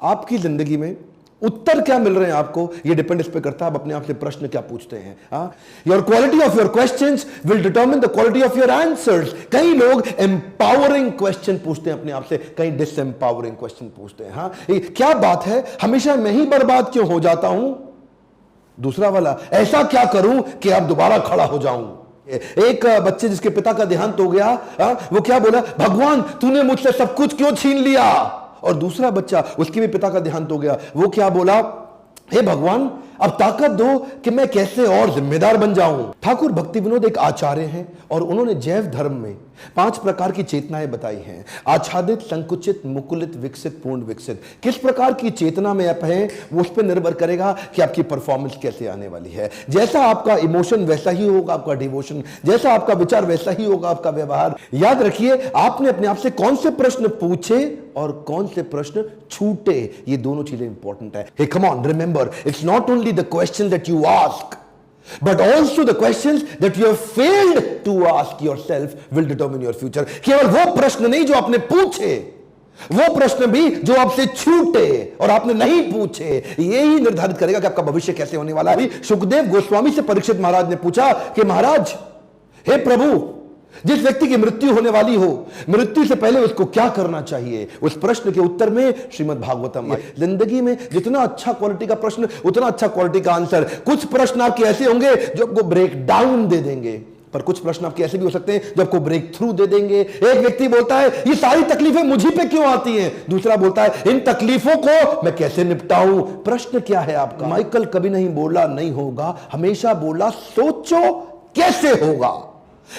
आपकी जिंदगी में उत्तर क्या मिल रहे हैं आपको, ये डिपेंड इस पे करता है आप अपने आप से प्रश्न क्या पूछते हैं। Your quality of your questions will determine the quality of your answers. कई लोग एम्पावरिंग क्वेश्चन पूछते हैं अपने आप से, कई डिसएम्पावरिंग क्वेश्चन पूछते हैं। क्या बात है, हमेशा मैं ही बर्बाद क्यों हो जाता हूं? दूसरा वाला, ऐसा क्या करूं कि अब दोबारा खड़ा हो जाऊं? एक बच्चे जिसके पिता का देहांत हो गया, वो क्या बोला, भगवान तूने मुझसे सब कुछ क्यों छीन लिया? और दूसरा बच्चा, उसके भी पिता का देहांत हो गया, वो क्या बोला, हे भगवान अब ताकत दो कि मैं कैसे और जिम्मेदार बन जाऊं। ठाकुर भक्ति विनोद एक आचार्य हैं और उन्होंने जैव धर्म में 5 प्रकार की चेतनाएं बताई हैं। आच्छादित, संकुचित, मुकुलित, विकसित, पूर्ण विकसित। किस प्रकार की चेतना में आप हैं वो उस पर निर्भर करेगा कि आपकी परफॉर्मेंस कैसे आने वाली है। जैसा आपका इमोशन वैसा ही होगा आपका डिवोशन, जैसा आपका विचार वैसा ही होगा आपका व्यवहार। याद रखिए, आपने अपने आप से कौन से प्रश्न पूछे और कौन से प्रश्न छूटे, ये दोनों चीजें इंपॉर्टेंट है। Hey come on, remember, it's not only the question that you ask, but also the questions that you have failed to ask yourself will determine your future. केवल वो प्रश्न नहीं जो आपने पूछे, वो प्रश्न भी जो आपसे छूटे और आपने नहीं पूछे, यही निर्धारित करेगा कि आपका भविष्य कैसे होने वाला है। सुखदेव गोस्वामी से परीक्षित महाराज ने पूछा कि महाराज, हे प्रभु, जिस व्यक्ति की मृत्यु होने वाली हो, मृत्यु से पहले उसको क्या करना चाहिए? उस प्रश्न के उत्तर में श्रीमद् भागवतम है। जिंदगी में जितना अच्छा क्वालिटी का प्रश्न उतना अच्छा क्वालिटी का आंसर। कुछ प्रश्न आपके ऐसे होंगे जो आपको ब्रेक डाउन दे देंगे, पर कुछ प्रश्न आपके ऐसे भी हो सकते हैं जो आपको ब्रेक थ्रू दे देंगे। एक व्यक्ति बोलता है ये सारी तकलीफें मुझी पे क्यों आती हैं? दूसरा बोलता है इन तकलीफों को मैं कैसे निपटाऊं? प्रश्न क्या है आपका? माइकल कभी नहीं बोला नहीं होगा, हमेशा बोला सोचो कैसे होगा।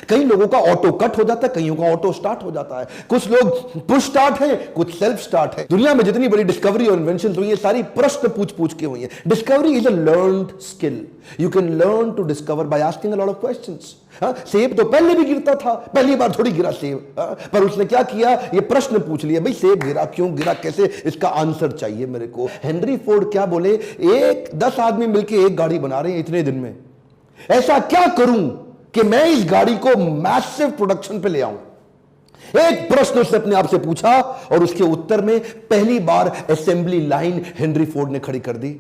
कई लोगों का ऑटो कट हो जाता है, कईयों का ऑटो स्टार्ट हो जाता है। कुछ लोग पुश स्टार्ट है, कुछ सेल्फ स्टार्ट है। दुनिया में जितनी बड़ी डिस्कवरी और इन्वेंशन हुई है, सारी प्रश्न पूछ पूछ के हुई है। Discovery is a learned skill. You can learn to discover by asking a lot of questions. सेब तो पहले भी गिरता था, पहली बार थोड़ी गिरा सेब, पर उसने क्या किया, ये प्रश्न पूछ लिया, भाई सेब गिरा क्यों गिरा, कैसे, इसका आंसर चाहिए मेरे को। हेनरी फोर्ड क्या बोले, 10 आदमी मिलकर एक गाड़ी बना रहे हैं इतने दिन में, ऐसा क्या करूं कि मैं इस गाड़ी को मैसिव प्रोडक्शन पे ले आऊं? एक प्रश्न उसने अपने आप से पूछा और उसके उत्तर में पहली बार असेंबली लाइन हेनरी फोर्ड ने खड़ी कर दी।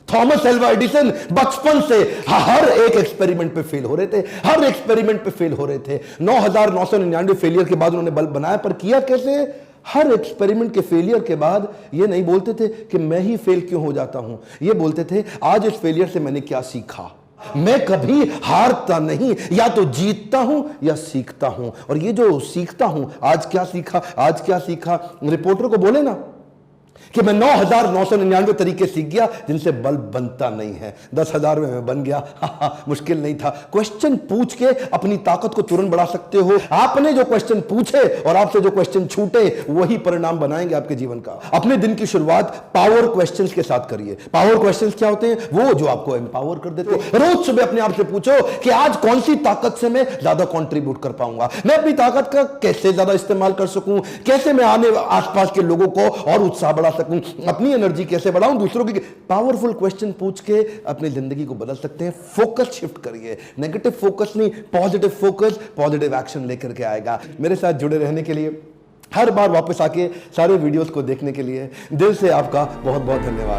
थॉमस एल्वा एडिसन बचपन से हर एक एक्सपेरिमेंट पे फेल हो रहे थे, हर एक्सपेरिमेंट पे फेल हो रहे थे। 9999 फेलियर के बाद उन्होंने बल्ब बनाया, पर किया कैसे? हर एक्सपेरिमेंट के फेलियर के बाद ये नहीं बोलते थे कि मैं ही फेल क्यों हो जाता हूं, ये बोलते थे आज इस फेलियर से मैंने क्या सीखा। मैं कभी हारता नहीं, या तो जीतता हूं या सीखता हूं। और ये जो सीखता हूं, आज क्या सीखा, आज क्या सीखा, रिपोर्टर को बोले ना कि मैं 9999 तरीके सीख गया जिनसे बल्ब बनता नहीं है, 10,000 में मैं बन गया। मुश्किल नहीं था। क्वेश्चन पूछ के अपनी ताकत को तुरंत बढ़ा सकते हो। आपने जो क्वेश्चन पूछे और आपसे जो क्वेश्चन छूटे, वही परिणाम बनाएंगे आपके जीवन का। अपने दिन की शुरुआत पावर क्वेश्चंस के साथ करिए। पावर क्वेश्चंस क्या होते हैं? वो जो आपको एम्पावर कर देते हैं। रोज सुबह अपने आप से पूछो कि आज कौन सी ताकत से मैं ज्यादा कंट्रीब्यूट कर पाऊंगा, मैं अपनी ताकत का कैसे ज्यादा इस्तेमाल कर सकूं, कैसे मैं आने आसपास के लोगों को और उत्साह बढ़ा सकूं, अपनी एनर्जी कैसे बढ़ाऊं, दूसरों की। पावरफुल क्वेश्चन पूछ के अपनी जिंदगी को बदल सकते हैं। फोकस शिफ्ट करिए, नेगेटिव फोकस नहीं, पॉजिटिव फोकस, पॉजिटिव एक्शन लेकर के आएगा। मेरे साथ जुड़े रहने के लिए, हर बार वापस आके सारे वीडियोस को देखने के लिए दिल से आपका बहुत बहुत धन्यवाद।